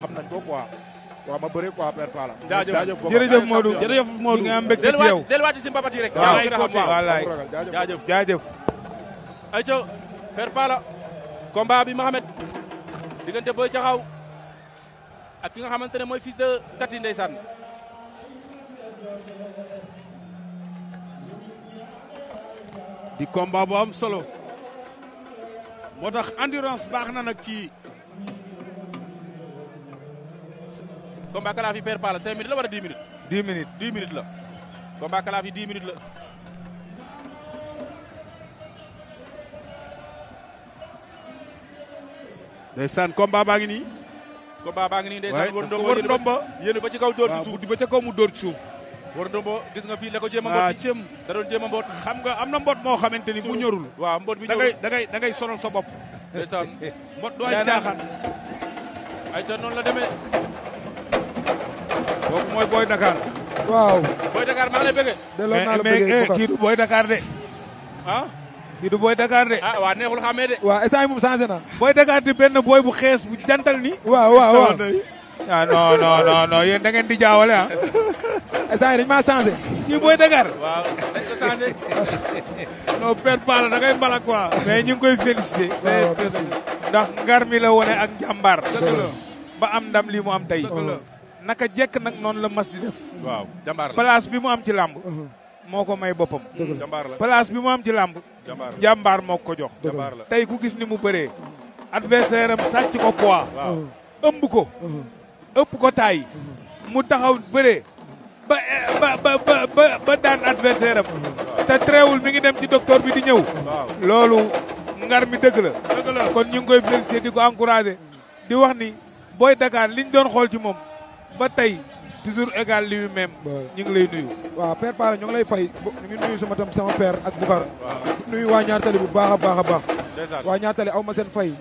xam nañ ko quoi waaw ma bëri quoi père Pala. jaajëf jërëjëf Modou jërëjf Modou nga am mbégte ci yow delluwaat ci mbapat yi rek. wallaay jaajëf. ayca père Pala combat bi Mohamed diggante Boy Jaxaw ak ki nga xamante ne mooy fils de Kati ndeysaan. di combat bu am solo moo tax endurance baax na nag ci. combat kalaaf yi père Pala 5 minutes la wala 10 minutes. 10 minutes 10 minutes la. combat kalaaf yi 10 minutes la. ndeysaan combat baa ngi nii. combat baa ngi nii ndeysaan wër ndomba yéen ba ci kaw dóor ci suuf di ba ca kaw mu dóor ci suuf. wër ndomba gis nga fii la ko jéem a mboot cëm da doon jéem a mboot. xam nga am na mbot moo xamante ni bu ñorul. waaw mbot bi ñorul da ngay sonal sa bopp. ndeysaan mbot du ay caaxaan. ayca noonu la demee. kooku mooy Boy Dakar. waaw. Boy Dakar maa ngi lay bëggee. delloo naa la bëggee kii du Boy Dakar de. ah. kii du Boy Dakar de. ah waa neexul xamee de. waaw instant yii moom changé na. Boy Dakar di benn boy bu xees bu jantal ni. waaw waaw waaw. ah non yéen da ngeen di jaawale ah. instant yii dañu maa changé. kii Boy Dakar. waaw dañ ko changé. non père Pala da ngay mbala quoi. mais ñu ngi koy félicité. waaw merci. ndax ngar mi la wone ak njàmbaar. dëgg la ba am ndam lii mu am tey. dëgg la. naka jekk nag noonu la mas di def. waaw jàmbaar la place bi mu am ci làmb. moo ko may boppam. jàmbaar la place bi mu am ci làmb. jàmbaar moo ko jox. jàmbaar la tey ku gis ni mu bëree. adversaire am sàcc ko poids. waaw ëmb ko. ëpp ko taay. mu taxaw bëree. ba daan adversaire am. te teewul mi ngi dem ci docteur bi di ñëw. loolu ngar mi dëgg la. dëgg la kon ñu ngi koy féliciter di ko encourager. di wax ni Boy Dakar liñ doon xool ci moom ba tey toujours égal lui-même. ñu ngi lay nuyu. waaw père Pala ñu ngi lay fay ñu ngi nuyu sama père ak Boucar. nuyu waa Ñaar Tali bu baax a baax a baax. waa Ñaar Tali aw ma seen fay.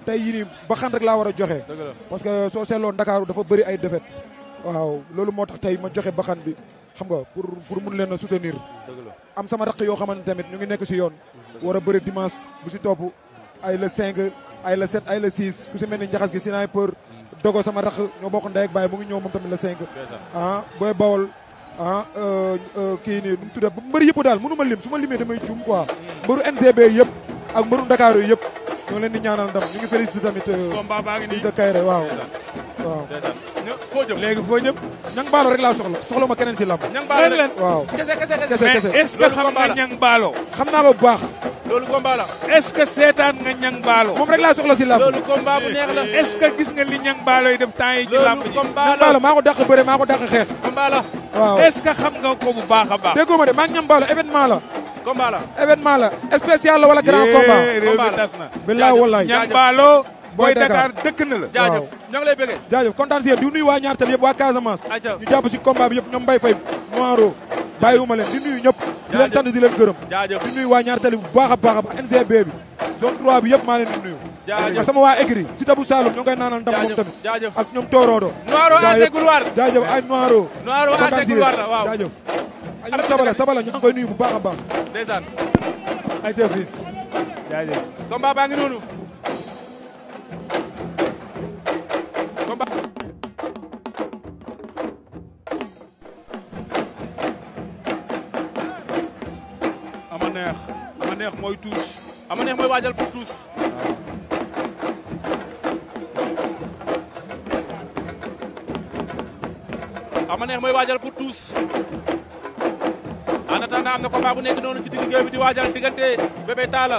tey yii nii baxan rek laa war a joxe. parce que soo seetloo Dakar dafa bëri ay défaite. waaw loolu moo tax tey ma joxe baxan bi xam nga pour mun leen a soutenir. am sama raq yoo xamante tamit ñu ngi nekk si yoon. war a bëri dimanche bu si topp ay le 5 ay le 7 ay le 6 ku si mel ni njaxas gi sniper dogo sama raq ñoo bokk ndey ak baay mu ngi ñëw moom tamit le 5. booy bawol kii nii nu mu tuddee mbëri yëpp daal mënu ma lim su ma limee damay juum quoi. mbëru NCB yëpp ak mbëru Dakar yooyu yëpp ñoo leen di ñaanal ndam ñu ngi félicité tamit. combat baa ngi nii de Kayre waaw. waaw. foo jëm léegi foo jëm. ñang baalo rek laa soxla ma keneen si lamb. ñang baalo leen waaw. kese mais est-ce que xam nga ñang baalo. xam naa ko bu baax. loolu combat la. est-ce que seetaan nga ñang baalo. moom rek laa soxla si lamb. loolu combat bu neex la. est-ce que gis nga li ñang baalo yi def temps yi ci lamb ji. ñang baalo maa ko dàq bëre maa ko dàq xeex. combat la. waaw est-ce que xam nga ko bu baax a baax. déggoo ma de maa ngi ñang baalo événement la. combat la. événement la spécial la wala grand combat. réew mi tas na. billaay wallaay. ñang baalo. Boy Dakar dëkk na la. jaajëf ñoo ngi lay bëggee. jaajëf kontaan si yéen di nuyu waa Ñaar Tali yëpp waa Casamance. ayca ñu jàpp si combat bi yëpp ñoom Mbaye Faye Noiro bàyyiwuma leen di nuyu ñëpp. di leen sant di leen gërëm. jaajëf di nuyu waa Ñaar Tali bu baax a baax a baax NCB bi zone 3 bi yëpp maa leen di nuyu. jaajëf sama waa écrit Sita bu Saloum ñoo ngi koy naanal ndam moom tamit. jaajëf ak ñoom Torodo. Noiro AC Gouloir. jaajëf ay Noiro. Noiro AC Gouloir la waaw jaajëf. ak ñoom Sabala ñu ngi koy nuyu bu baax a baax. ndeysaan. ayca fils jaajëf. combat baa ngi noonu. ama neex mooy tuus. ama neex mooy waajal pour tuus. ama neex mooy waajal pour tuus. en attendant am na combat bu nekk noonu ci digg géew bi di waajal diggante Bébé Talla.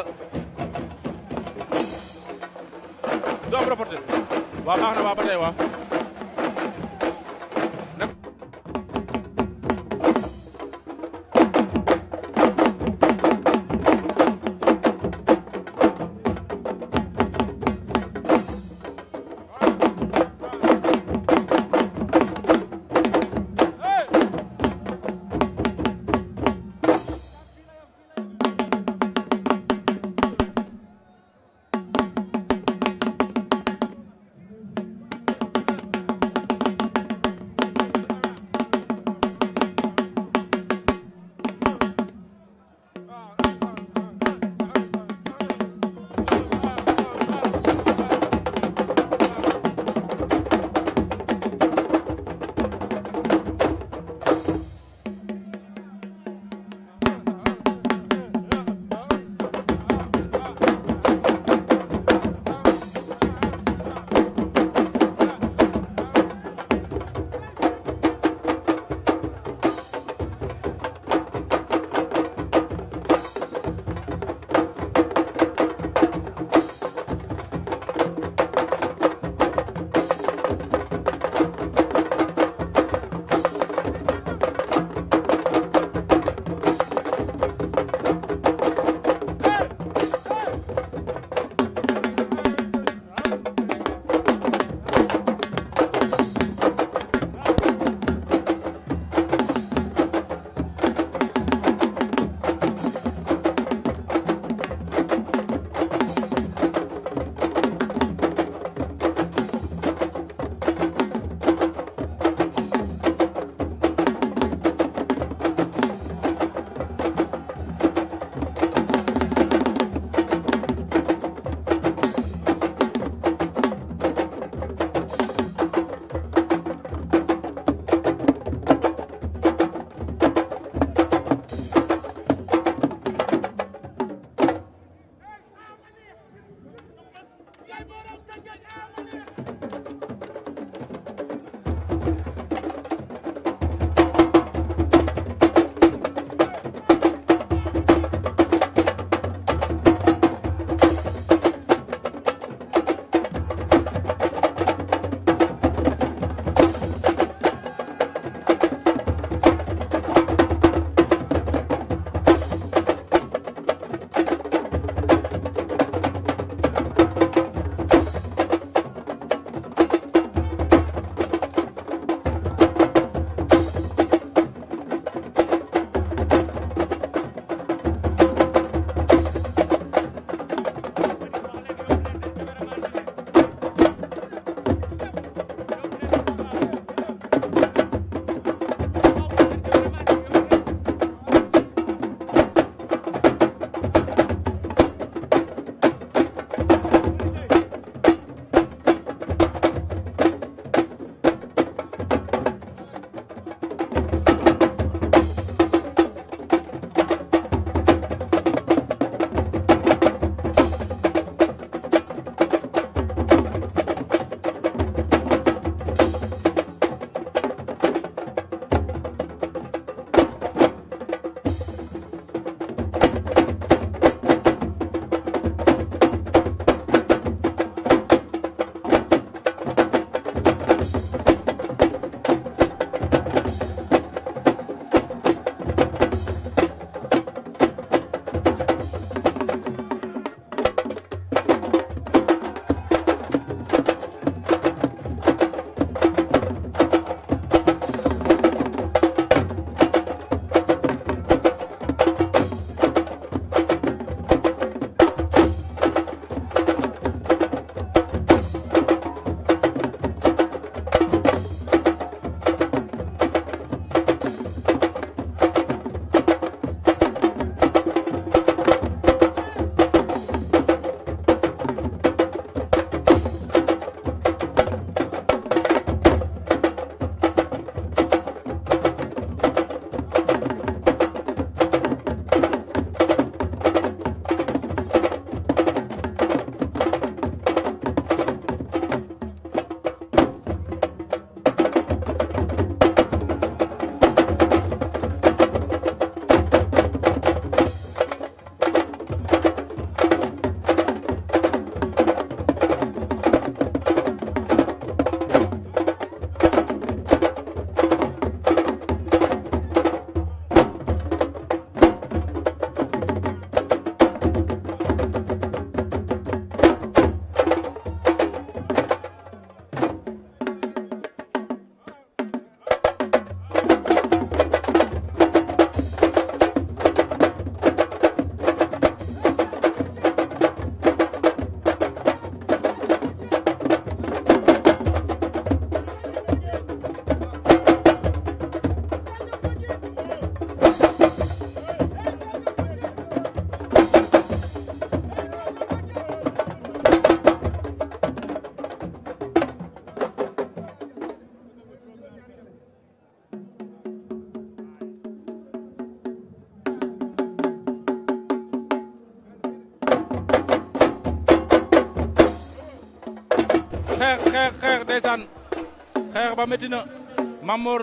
doom reporté. waaw baax na waa ba tey waa. xeex ndeysaan xeex ba métti na Mamor